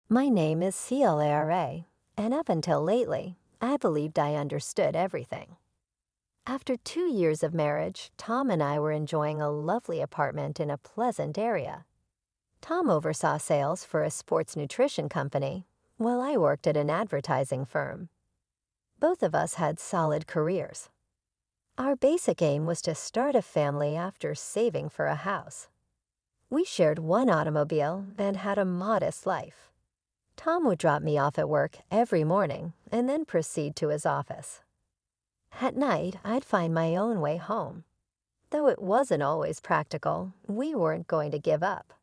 My name is Clara, and up until lately, I believed I understood everything. After 2 years of marriage, Tom and I were enjoying a lovely apartment in a pleasant area. Tom oversaw sales for a sports nutrition company, while I worked at an advertising firm. Both of us had solid careers. Our basic aim was to start a family after saving for a house. We shared one automobile and had a modest life. Tom would drop me off at work every morning and then proceed to his office. At night, I'd find my own way home. Though it wasn't always practical, we weren't going to give up.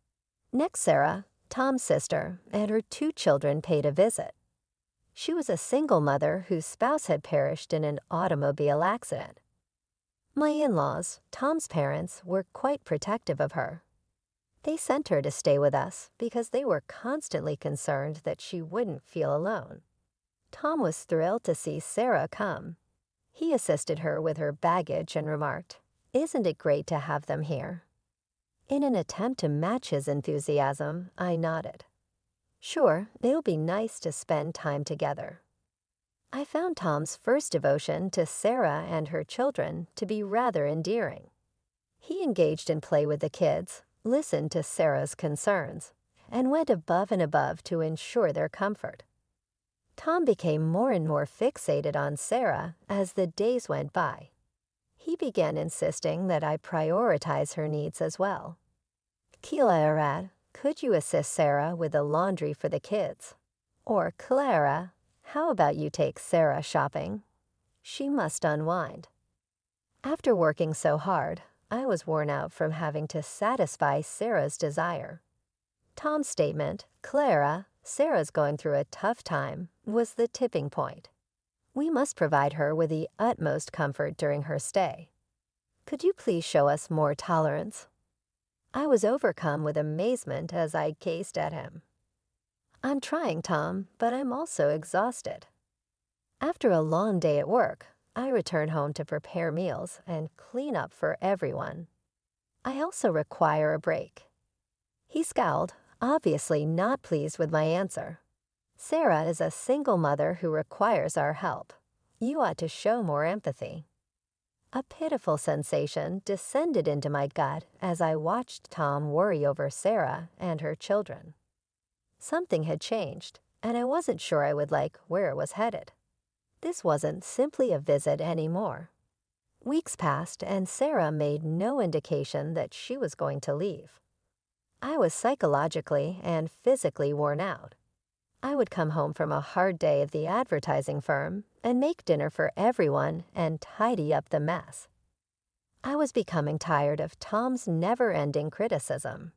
Next, Sarah, Tom's sister, and her 2 children paid a visit. She was a single mother whose spouse had perished in an automobile accident. My in-laws, Tom's parents, were quite protective of her. They sent her to stay with us because they were constantly concerned that she wouldn't feel alone. Tom was thrilled to see Sarah come. He assisted her with her baggage and remarked, "Isn't it great to have them here?" In an attempt to match his enthusiasm, I nodded. Sure, it'll be nice to spend time together. I found Tom's first devotion to Sarah and her children to be rather endearing. He engaged in play with the kids, listened to Sarah's concerns, and went above and above to ensure their comfort. Tom became more and more fixated on Sarah as the days went by. He began insisting that I prioritize her needs as well. "Clara, could you assist Sarah with the laundry for the kids?" Or, "Clara, how about you take Sarah shopping? She must unwind." After working so hard, I was worn out from having to satisfy Sarah's desire. Tom's statement, "Clara, Sarah's going through a tough time," was the tipping point. We must provide her with the utmost comfort during her stay. Could you please show us more tolerance? I was overcome with amazement as I gazed at him. "I'm trying, Tom, but I'm also exhausted." After a long day at work, I return home to prepare meals and clean up for everyone. I also require a break. He scowled, obviously not pleased with my answer. "Sarah is a single mother who requires our help. You ought to show more empathy." A pitiful sensation descended into my gut as I watched Tom worry over Sarah and her children. Something had changed, and I wasn't sure I would like where it was headed. This wasn't simply a visit anymore. Weeks passed, and Sarah made no indication that she was going to leave. I was psychologically and physically worn out. I would come home from a hard day at the advertising firm and make dinner for everyone and tidy up the mess. I was becoming tired of Tom's never-ending criticism.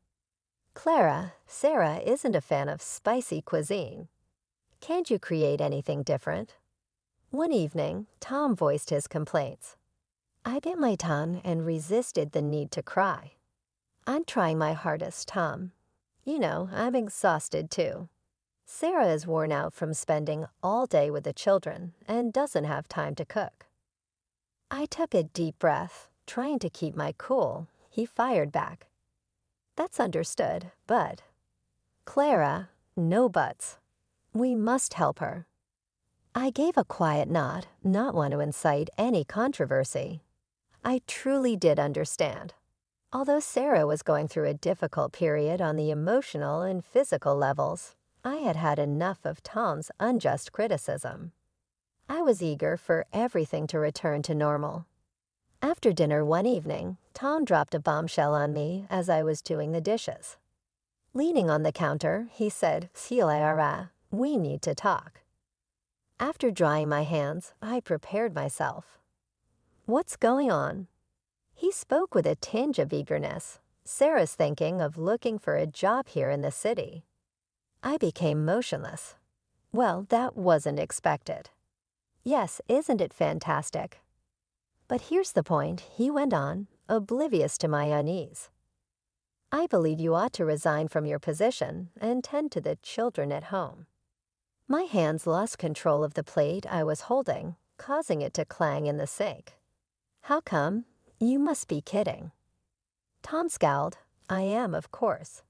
"Clara, Sarah isn't a fan of spicy cuisine. Can't you create anything different?" One evening, Tom voiced his complaints. I bit my tongue and resisted the need to cry. "I'm trying my hardest, Tom. You know, I'm exhausted too. Sarah is worn out from spending all day with the children and doesn't have time to cook." I took a deep breath, trying to keep my cool. He fired back. "That's understood, but—" "Clara, no buts. We must help her." I gave a quiet nod, not want to incite any controversy. I truly did understand. Although Sarah was going through a difficult period on the emotional and physical levels, I had had enough of Tom's unjust criticism. I was eager for everything to return to normal. After dinner one evening, Tom dropped a bombshell on me as I was doing the dishes. Leaning on the counter, he said, "Clara, we need to talk." After drying my hands, I prepared myself. "What's going on?" He spoke with a tinge of eagerness. Sarah's thinking of looking for a job here in the city. I became motionless. Well, that wasn't expected. "Yes, isn't it fantastic?" "But here's the point," he went on, oblivious to my unease. "I believe you ought to resign from your position and tend to the children at home." My hands lost control of the plate I was holding, causing it to clang in the sink. "How come? You must be kidding." Tom scowled. "I am, of course.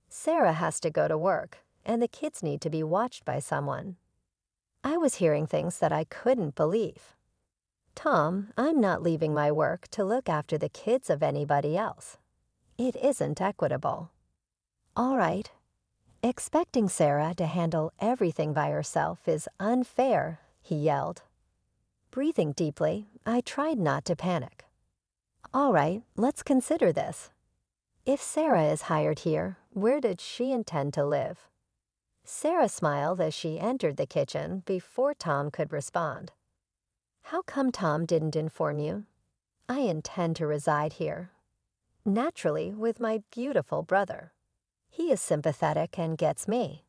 Sarah has to go to work, and the kids need to be watched by someone. I was hearing things that I couldn't believe. Tom, I'm not leaving my work to look after the kids of anybody else. It isn't equitable. All right. Expecting Sarah to handle everything by herself is unfair, he yelled. Breathing deeply, I tried not to panic. All right, let's consider this. If Sarah is hired here, where did she intend to live? Sarah smiled as she entered the kitchen before Tom could respond. How come Tom didn't inform you? I intend to reside here. Naturally, with my beautiful brother. He is sympathetic and gets me.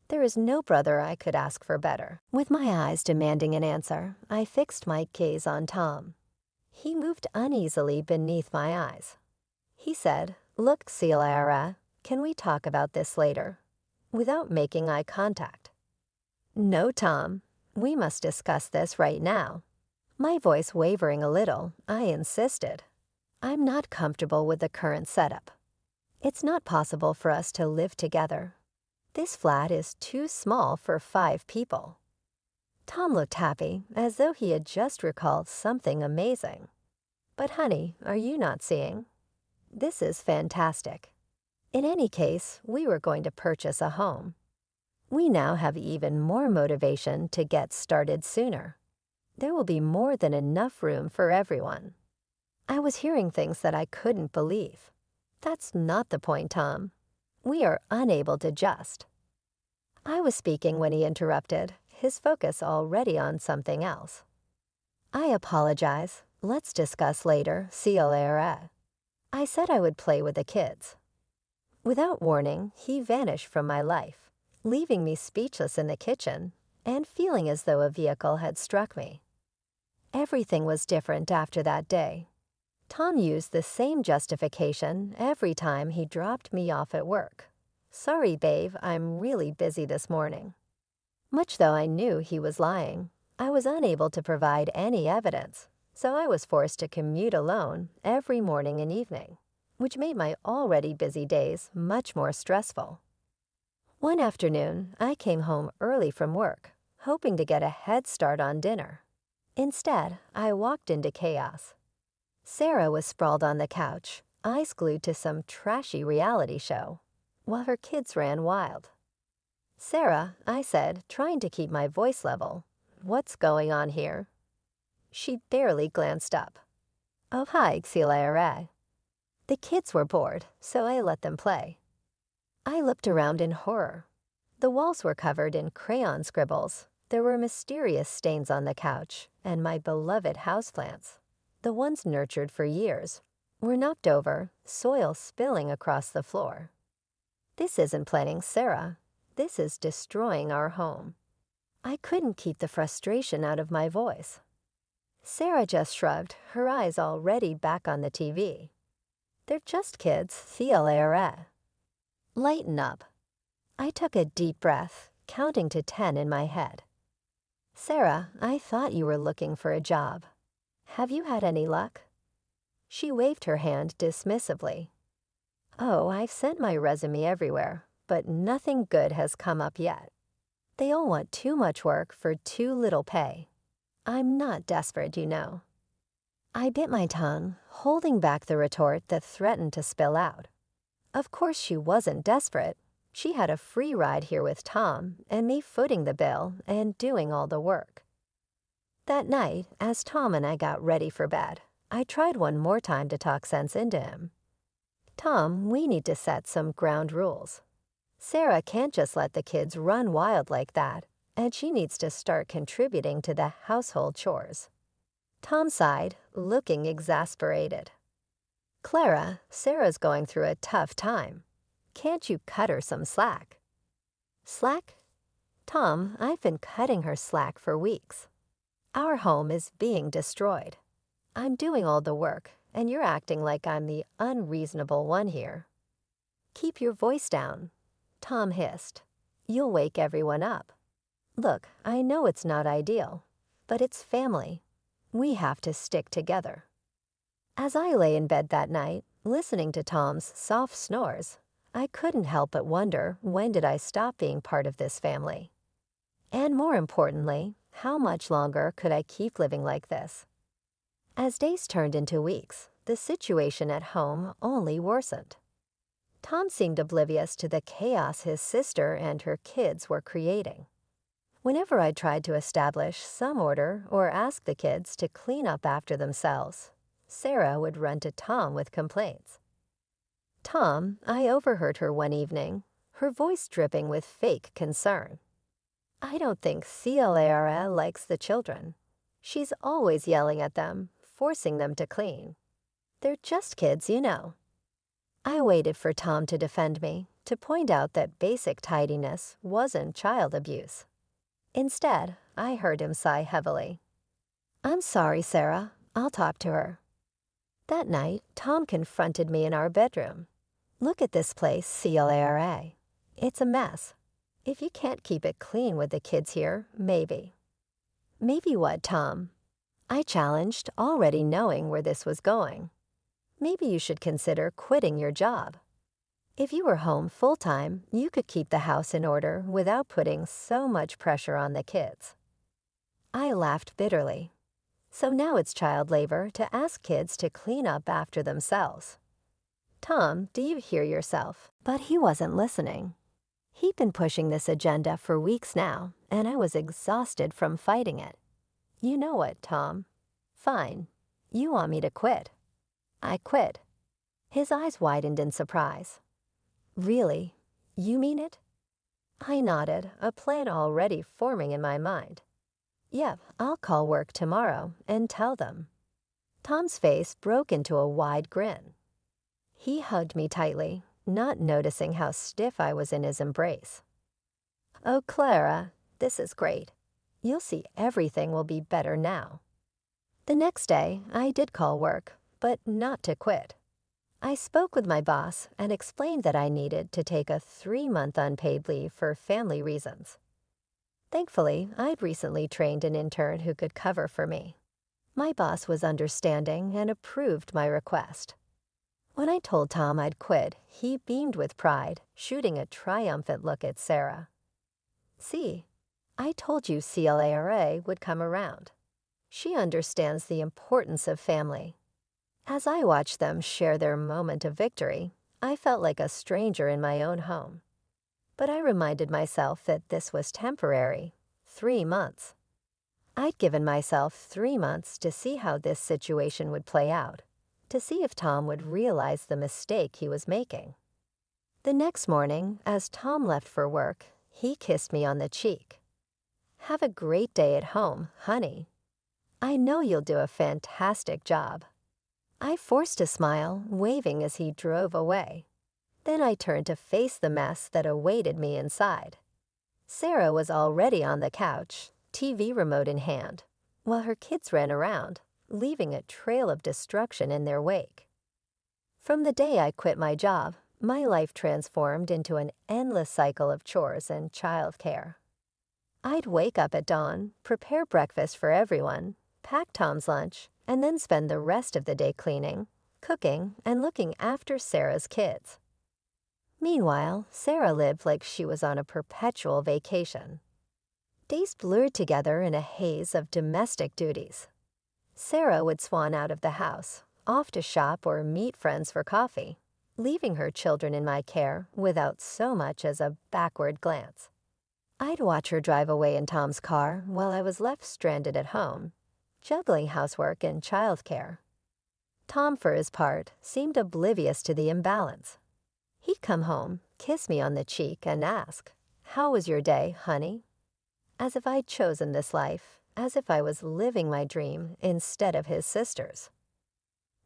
There is no brother I could ask for better. With my eyes demanding an answer, I fixed my gaze on Tom. He moved uneasily beneath my eyes. He said, Look, Celia, can we talk about this later? Without making eye contact. No, Tom. We must discuss this right now. My voice wavering a little, I insisted. I'm not comfortable with the current setup. It's not possible for us to live together. This flat is too small for 5 people. Tom looked happy, as though he had just recalled something amazing. But honey, are you not seeing? This is fantastic. In any case, we were going to purchase a home. We now have even more motivation to get started sooner. There will be more than enough room for everyone. I was hearing things that I couldn't believe. That's not the point, Tom. We are unable to just. I was speaking when he interrupted, his focus already on something else. I apologize. Let's discuss later, Celia. I said I would play with the kids. Without warning, he vanished from my life, leaving me speechless in the kitchen and feeling as though a vehicle had struck me. Everything was different after that day. Tom used the same justification every time he dropped me off at work. Sorry, babe, I'm really busy this morning. Much though I knew he was lying, I was unable to provide any evidence, so I was forced to commute alone every morning and evening, which made my already busy days much more stressful. One afternoon, I came home early from work, hoping to get a head start on dinner. Instead, I walked into chaos. Sarah was sprawled on the couch, eyes glued to some trashy reality show, while her kids ran wild. Sarah, I said, trying to keep my voice level, what's going on here? She barely glanced up. Oh, hi, Celia. The kids were bored, so I let them play. I looked around in horror. The walls were covered in crayon scribbles. There were mysterious stains on the couch, and my beloved houseplants, the ones nurtured for years, were knocked over, soil spilling across the floor. This isn't planning, Sarah. This is destroying our home. I couldn't keep the frustration out of my voice. Sarah just shrugged, her eyes already back on the TV. They're just kids, Celia. Lighten up. I took a deep breath, counting to 10 in my head. Sarah, I thought you were looking for a job. Have you had any luck? She waved her hand dismissively. Oh, I've sent my resume everywhere, but nothing good has come up yet. They all want too much work for too little pay. I'm not desperate, you know. I bit my tongue, holding back the retort that threatened to spill out. Of course she wasn't desperate. She had a free ride here with Tom and me footing the bill and doing all the work. That night, as Tom and I got ready for bed, I tried one more time to talk sense into him. Tom, we need to set some ground rules. Sarah can't just let the kids run wild like that, and she needs to start contributing to the household chores. Tom sighed, looking exasperated. Clara, Sarah's going through a tough time. Can't you cut her some slack? Slack? Tom, I've been cutting her slack for weeks. Our home is being destroyed. I'm doing all the work, and you're acting like I'm the unreasonable one here. Keep your voice down, Tom hissed. You'll wake everyone up. Look, I know it's not ideal, but it's family. We have to stick together. As I lay in bed that night, listening to Tom's soft snores, I couldn't help but wonder, when did I stop being part of this family? And more importantly, how much longer could I keep living like this? As days turned into weeks, the situation at home only worsened. Tom seemed oblivious to the chaos his sister and her kids were creating. Whenever I tried to establish some order or ask the kids to clean up after themselves, Sarah would run to Tom with complaints. I overheard her one evening, her voice dripping with fake concern. "I don't think Clara likes the children. She's always yelling at them, forcing them to clean. They're just kids, you know." I waited for Tom to defend me, to point out that basic tidiness wasn't child abuse. Instead, I heard him sigh heavily. "I'm sorry, Sarah. I'll talk to her." That night, Tom confronted me in our bedroom. "Look at this place, Clara. It's a mess. If you can't keep it clean with the kids here, maybe." "Maybe what, Tom?" I challenged, already knowing where this was going. "Maybe you should consider quitting your job. If you were home full-time, you could keep the house in order without putting so much pressure on the kids." I laughed bitterly. So now it's child labor to ask kids to clean up after themselves. "Tom, do you hear yourself?" But he wasn't listening. He'd been pushing this agenda for weeks now, and I was exhausted from fighting it. "You know what, Tom? Fine. You want me to quit." I quit. His eyes widened in surprise. "Really? You mean it?" I nodded, a plan already forming in my mind. "Yep, I'll call work tomorrow and tell them." Tom's face broke into a wide grin. He hugged me tightly, not noticing how stiff I was in his embrace. "Oh, Clara, this is great. You'll see everything will be better now." The next day, I did call work, but not to quit. I spoke with my boss and explained that I needed to take a 3-month unpaid leave for family reasons. Thankfully, I'd recently trained an intern who could cover for me. My boss was understanding and approved my request. When I told Tom I'd quit, he beamed with pride, shooting a triumphant look at Sarah. "See, I told you Clara would come around. She understands the importance of family." As I watched them share their moment of victory, I felt like a stranger in my own home. But I reminded myself that this was temporary, 3 months. I'd given myself 3 months to see how this situation would play out, to see if Tom would realize the mistake he was making. The next morning, as Tom left for work, he kissed me on the cheek. "Have a great day at home, honey. I know you'll do a fantastic job." I forced a smile, waving as he drove away. Then I turned to face the mess that awaited me inside. Sarah was already on the couch, TV remote in hand, while her kids ran around, leaving a trail of destruction in their wake. From the day I quit my job, my life transformed into an endless cycle of chores and childcare. I'd wake up at dawn, prepare breakfast for everyone, pack Tom's lunch, and then spend the rest of the day cleaning, cooking, and looking after Sarah's kids. Meanwhile, Sarah lived like she was on a perpetual vacation. Days blurred together in a haze of domestic duties. Sarah would swan out of the house, off to shop or meet friends for coffee, leaving her children in my care without so much as a backward glance. I'd watch her drive away in Tom's car while I was left stranded at home, juggling housework and childcare. Tom, for his part, seemed oblivious to the imbalance. He'd come home, kiss me on the cheek, and ask, "How was your day, honey?" As if I'd chosen this life, as if I was living my dream instead of his sister's.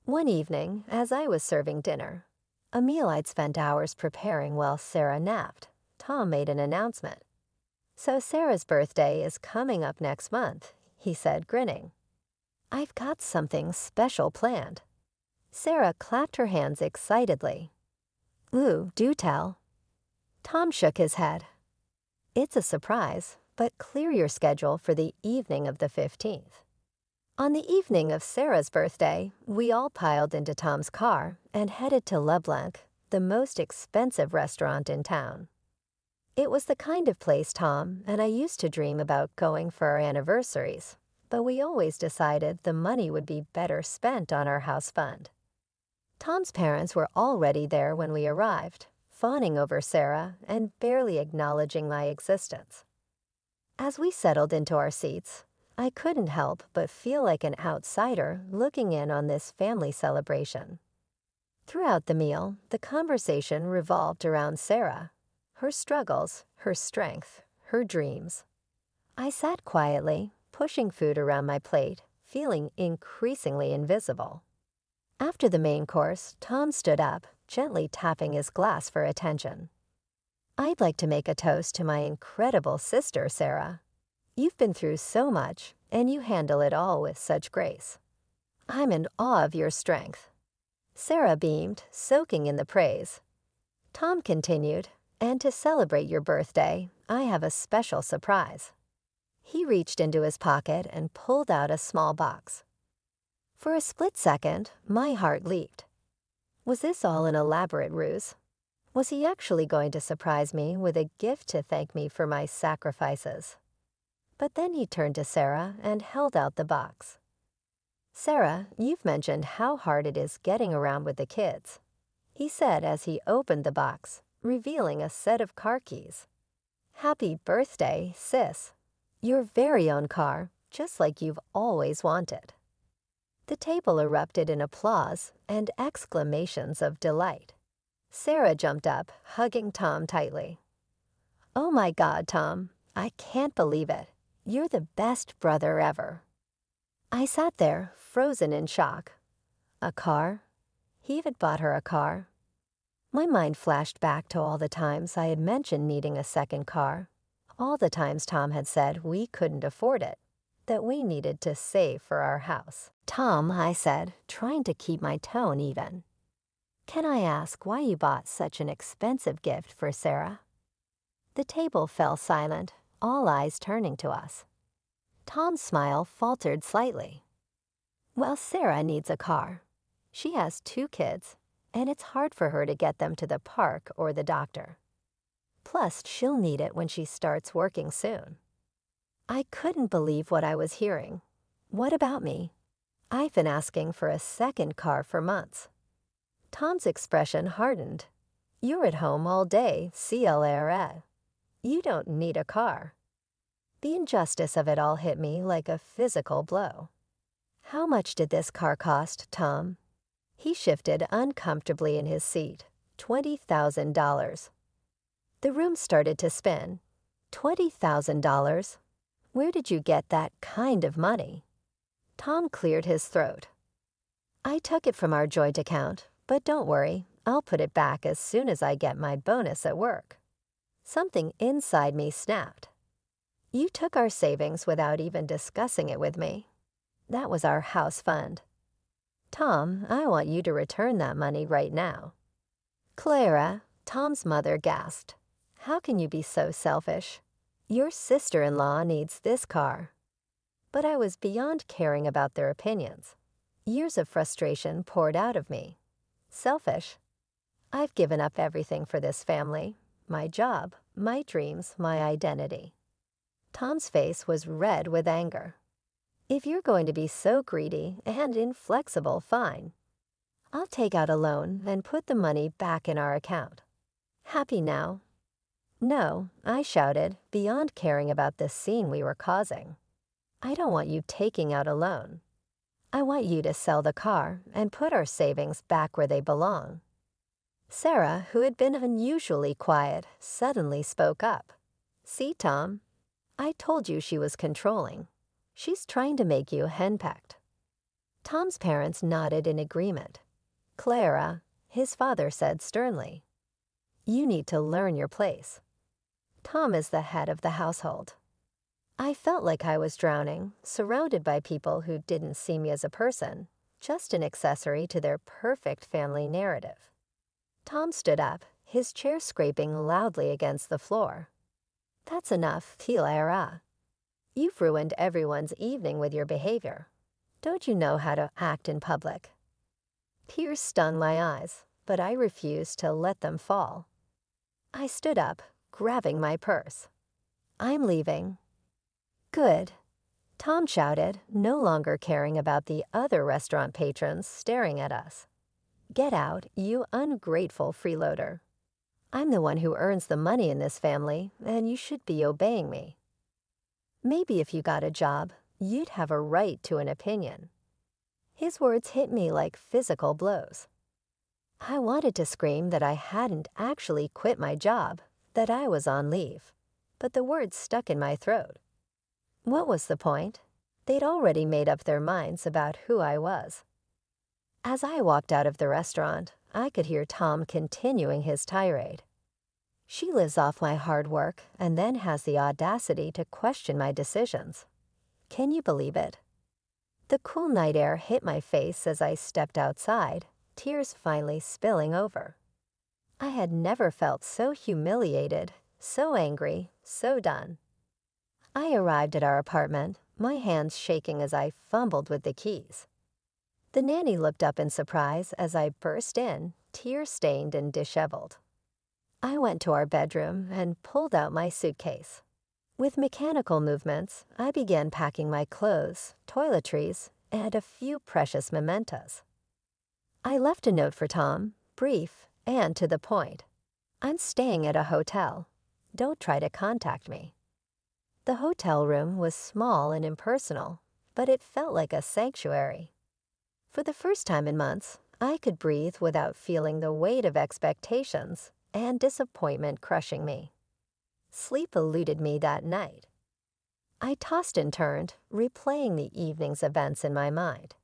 One evening, as I was serving dinner, a meal I'd spent hours preparing while Sarah napped, Tom made an announcement. "So Sarah's birthday is coming up next month," he said, grinning. "I've got something special planned." Sarah clapped her hands excitedly. "Ooh, do tell." Tom shook his head. "It's a surprise, but clear your schedule for the evening of the 15th. On the evening of Sarah's birthday, we all piled into Tom's car and headed to LeBlanc, the most expensive restaurant in town. It was the kind of place Tom and I used to dream about going for our anniversaries, but we always decided the money would be better spent on our house fund. Tom's parents were already there when we arrived, fawning over Sarah and barely acknowledging my existence. As we settled into our seats, I couldn't help but feel like an outsider looking in on this family celebration. Throughout the meal, the conversation revolved around Sarah, her struggles, her strength, her dreams. I sat quietly, pushing food around my plate, feeling increasingly invisible. After the main course, Tom stood up, gently tapping his glass for attention. "I'd like to make a toast to my incredible sister, Sarah. You've been through so much, and you handle it all with such grace. I'm in awe of your strength." Sarah beamed, soaking in the praise. Tom continued, "And to celebrate your birthday, I have a special surprise." He reached into his pocket and pulled out a small box. For a split second, my heart leaped. Was this all an elaborate ruse? Was he actually going to surprise me with a gift to thank me for my sacrifices? But then he turned to Sarah and held out the box. "Sarah, you've mentioned how hard it is getting around with the kids," he said as he opened the box, revealing a set of car keys. "Happy birthday, sis. Your very own car, just like you've always wanted." The table erupted in applause and exclamations of delight. Sarah jumped up, hugging Tom tightly. "Oh my God, Tom, I can't believe it. You're the best brother ever." I sat there, frozen in shock. A car? He had bought her a car. My mind flashed back to all the times I had mentioned needing a second car, all the times Tom had said we couldn't afford it, that we needed to save for our house. "Tom," I said, trying to keep my tone even, "can I ask why you bought such an expensive gift for Sarah?" The table fell silent, all eyes turning to us. Tom's smile faltered slightly. "Well, Sarah needs a car. She has 2 kids, and it's hard for her to get them to the park or the doctor. Plus, she'll need it when she starts working soon." I couldn't believe what I was hearing. What about me? I've been asking for a second car for months. Tom's expression hardened. "You're at home all day, CLRA. You don't need a car." The injustice of it all hit me like a physical blow. "How much did this car cost, Tom?" He shifted uncomfortably in his seat. $20,000. The room started to spin. $20,000? Where did you get that kind of money? Tom cleared his throat. "I took it from our joint account, but don't worry, I'll put it back as soon as I get my bonus at work." Something inside me snapped. "You took our savings without even discussing it with me. That was our house fund. Tom, I want you to return that money right now." "Clara," Tom's mother gasped, "how can you be so selfish? Your sister-in-law needs this car." But I was beyond caring about their opinions. Years of frustration poured out of me. Selfish? I've given up everything for this family. My job, my dreams, my identity. Tom's face was red with anger. "If you're going to be so greedy and inflexible, fine. I'll take out a loan and put the money back in our account. Happy now?" "No," I shouted, beyond caring about the scene we were causing. "I don't want you taking out a loan. I want you to sell the car and put our savings back where they belong." Sarah, who had been unusually quiet, suddenly spoke up. "See, Tom, I told you she was controlling. She's trying to make you henpecked." Tom's parents nodded in agreement. "Clara," his father said sternly, "you need to learn your place. Tom is the head of the household." I felt like I was drowning, surrounded by people who didn't see me as a person, just an accessory to their perfect family narrative. Tom stood up, his chair scraping loudly against the floor. "That's enough, Clara. You've ruined everyone's evening with your behavior. Don't you know how to act in public?" Tears stung my eyes. but I refused to let them fall. I stood up, grabbing my purse. "I'm leaving." "Good," Tom shouted, no longer caring about the other restaurant patrons staring at us. "Get out, you ungrateful freeloader. I'm the one who earns the money in this family, and you should be obeying me. Maybe if you got a job, you'd have a right to an opinion." His words hit me like physical blows. I wanted to scream that I hadn't actually quit my job, that I was on leave, but the words stuck in my throat. What was the point? They'd already made up their minds about who I was. As I walked out of the restaurant, I could hear Tom continuing his tirade. "She lives off my hard work and then has the audacity to question my decisions. Can you believe it?" The cool night air hit my face as I stepped outside, tears finally spilling over. I had never felt so humiliated, so angry, so done. I arrived at our apartment, my hands shaking as I fumbled with the keys. The nanny looked up in surprise as I burst in, tear-stained and disheveled. I went to our bedroom and pulled out my suitcase. With mechanical movements, I began packing my clothes, toiletries, and a few precious mementos. I left a note for Tom, brief and to the point. "I'm staying at a hotel. Don't try to contact me." The hotel room was small and impersonal, but it felt like a sanctuary. For the first time in months, I could breathe without feeling the weight of expectations and disappointment crushing me. Sleep eluded me that night. I tossed and turned, replaying the evening's events in my mind.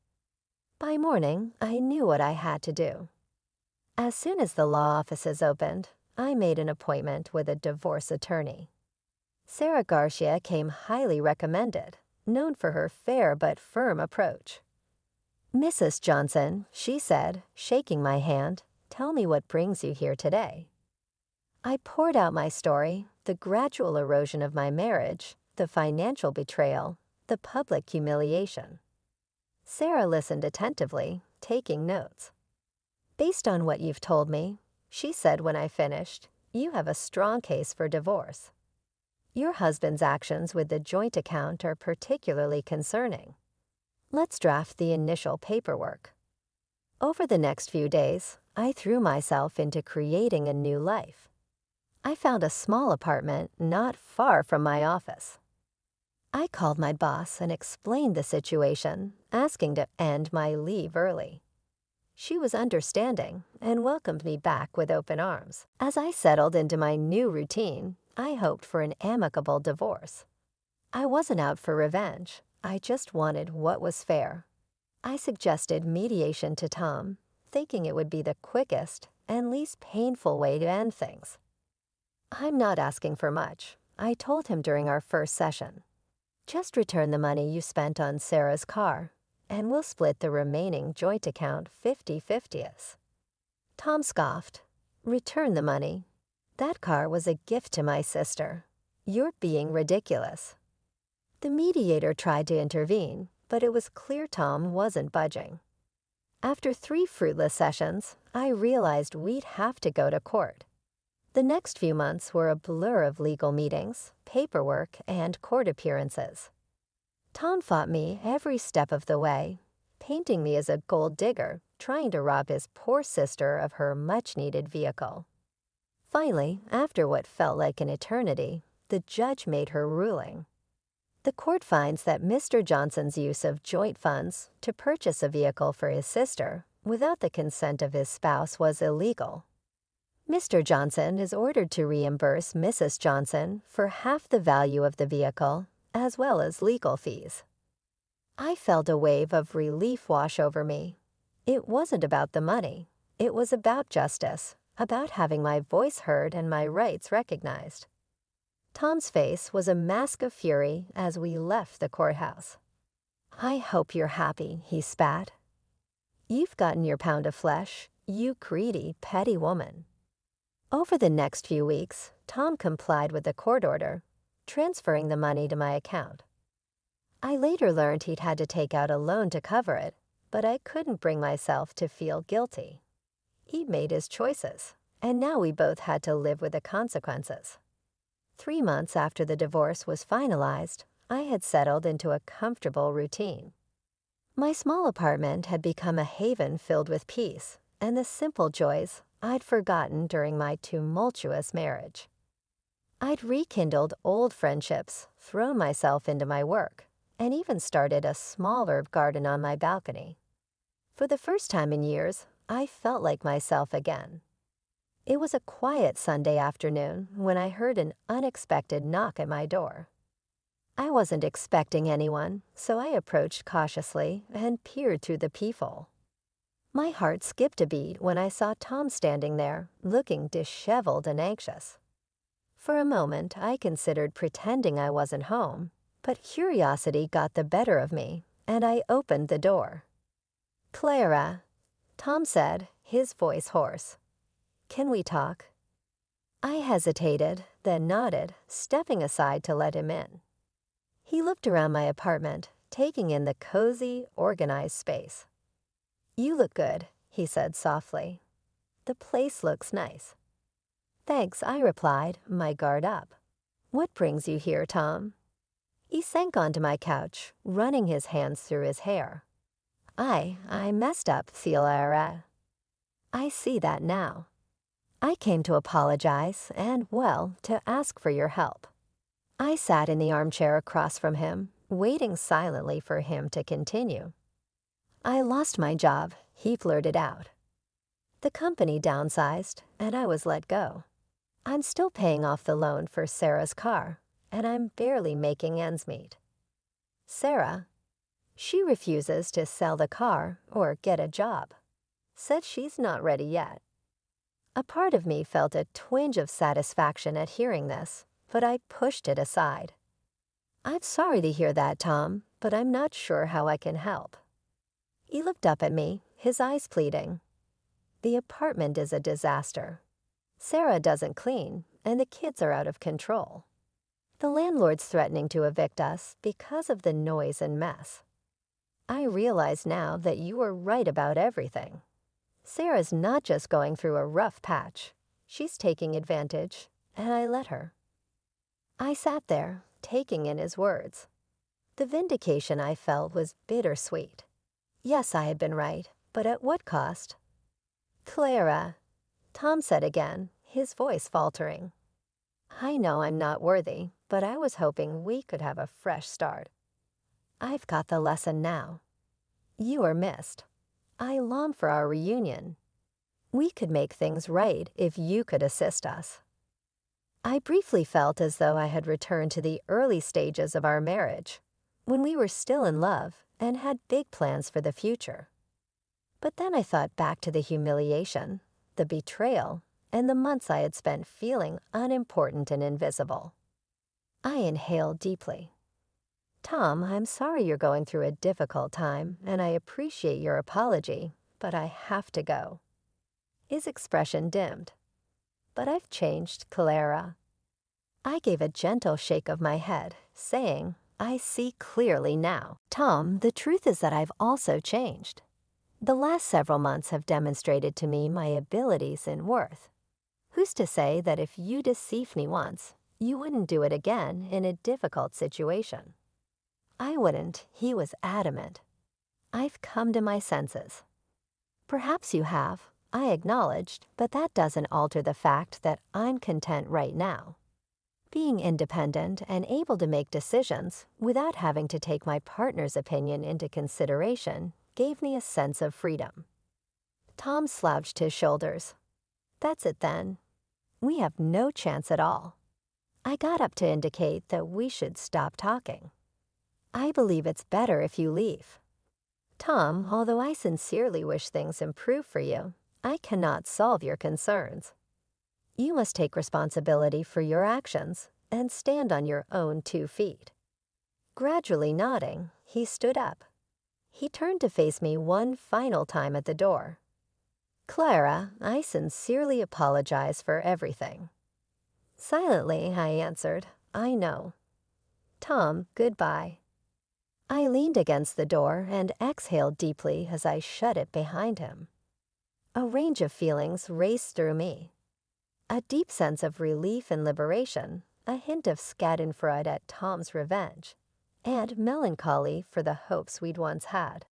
By morning, I knew what I had to do. As soon as the law offices opened, I made an appointment with a divorce attorney. Sarah Garcia came highly recommended, known for her fair but firm approach. "Mrs. Johnson," she said, shaking my hand, "tell me what brings you here today." I poured out my story, the gradual erosion of my marriage, the financial betrayal, the public humiliation. Sarah listened attentively, taking notes. "Based on what you've told me," she said when I finished, "you have a strong case for divorce. Your husband's actions with the joint account are particularly concerning. Let's draft the initial paperwork." Over the next few days, I threw myself into creating a new life. I found a small apartment not far from my office. I called my boss and explained the situation, asking to end my leave early. She was understanding and welcomed me back with open arms. As I settled into my new routine, I hoped for an amicable divorce. I wasn't out for revenge. I just wanted what was fair. I suggested mediation to Tom, thinking it would be the quickest and least painful way to end things. "I'm not asking for much," I told him during our first session. "Just return the money you spent on Sarah's car, and we'll split the remaining joint account 50-50. Tom scoffed. "Return the money? That car was a gift to my sister. You're being ridiculous." The mediator tried to intervene, but it was clear Tom wasn't budging. After 3 fruitless sessions, I realized we'd have to go to court. The next few months were a blur of legal meetings, paperwork, and court appearances. Tom fought me every step of the way, painting me as a gold digger trying to rob his poor sister of her much-needed vehicle. Finally, after what felt like an eternity, the judge made her ruling. The court finds that Mr. Johnson's use of joint funds to purchase a vehicle for his sister without the consent of his spouse was illegal. Mr. Johnson is ordered to reimburse Mrs. Johnson for half the value of the vehicle, as well as legal fees. I felt a wave of relief wash over me. It wasn't about the money. It was about justice, about having my voice heard and my rights recognized. Tom's face was a mask of fury as we left the courthouse. "I hope you're happy," he spat. "You've gotten your pound of flesh, you greedy, petty woman." Over the next few weeks, Tom complied with the court order, transferring the money to my account. I later learned he'd had to take out a loan to cover it, but I couldn't bring myself to feel guilty. He made his choices, and now we both had to live with the consequences. 3 months after the divorce was finalized, I had settled into a comfortable routine. My small apartment had become a haven filled with peace and the simple joys I'd forgotten during my tumultuous marriage. I'd rekindled old friendships, thrown myself into my work, and even started a small herb garden on my balcony. For the first time in years, I felt like myself again. It was a quiet Sunday afternoon when I heard an unexpected knock at my door. I wasn't expecting anyone, so I approached cautiously and peered through the peephole. My heart skipped a beat when I saw Tom standing there, looking disheveled and anxious. For a moment, I considered pretending I wasn't home, but curiosity got the better of me, and I opened the door. "Clara," Tom said, his voice hoarse. "Can we talk?" I hesitated, then nodded, stepping aside to let him in. He looked around my apartment, taking in the cozy, organized space. "You look good," he said softly. "The place looks nice." "Thanks," I replied, my guard up. "What brings you here, Tom?" He sank onto my couch, running his hands through his hair. I messed up, Clara. I see that now. I came to apologize and, well, to ask for your help." I sat in the armchair across from him, waiting silently for him to continue. "I lost my job," he blurted out. "The company downsized, and I was let go. I'm still paying off the loan for Sarah's car, and I'm barely making ends meet." "Sarah? She refuses to sell the car or get a job. Said she's not ready yet." A part of me felt a twinge of satisfaction at hearing this, but I pushed it aside. "I'm sorry to hear that, Tom, but I'm not sure how I can help." He looked up at me, his eyes pleading. "The apartment is a disaster. Sarah doesn't clean, and the kids are out of control. The landlord's threatening to evict us because of the noise and mess. I realize now that you were right about everything. Sarah's not just going through a rough patch. She's taking advantage, and I let her." I sat there, taking in his words. The vindication I felt was bittersweet. Yes, I had been right, but at what cost? "Clara," Tom said again, his voice faltering. "I know I'm not worthy, but I was hoping we could have a fresh start. I've got the lesson now. You are missed. I long for our reunion. We could make things right if you could assist us." I briefly felt as though I had returned to the early stages of our marriage, when we were still in love and had big plans for the future. But then I thought back to the humiliation, the betrayal, and the months I had spent feeling unimportant and invisible. I inhaled deeply. "Tom, I'm sorry you're going through a difficult time, and I appreciate your apology, but I have to go." His expression dimmed. "But I've changed, Clara." I gave a gentle shake of my head, saying, "I see clearly now." "Tom, the truth is that I've also changed. The last several months have demonstrated to me my abilities and worth. Who's to say that if you deceived me once, you wouldn't do it again in a difficult situation?" "I wouldn't," he was adamant. "I've come to my senses." "Perhaps you have," I acknowledged, "but that doesn't alter the fact that I'm content right now. Being independent and able to make decisions without having to take my partner's opinion into consideration gave me a sense of freedom." Tom slouched his shoulders. "That's it then. We have no chance at all." I got up to indicate that we should stop talking. "I believe it's better if you leave. Tom, although I sincerely wish things improve for you, I cannot solve your concerns. You must take responsibility for your actions and stand on your own 2 feet." Gradually nodding, he stood up. He turned to face me one final time at the door. "Clara, I sincerely apologize for everything." Silently, I answered, "I know." "Tom, goodbye." I leaned against the door and exhaled deeply as I shut it behind him. A range of feelings raced through me. A deep sense of relief and liberation, a hint of schadenfreude at Tom's revenge, and melancholy for the hopes we'd once had.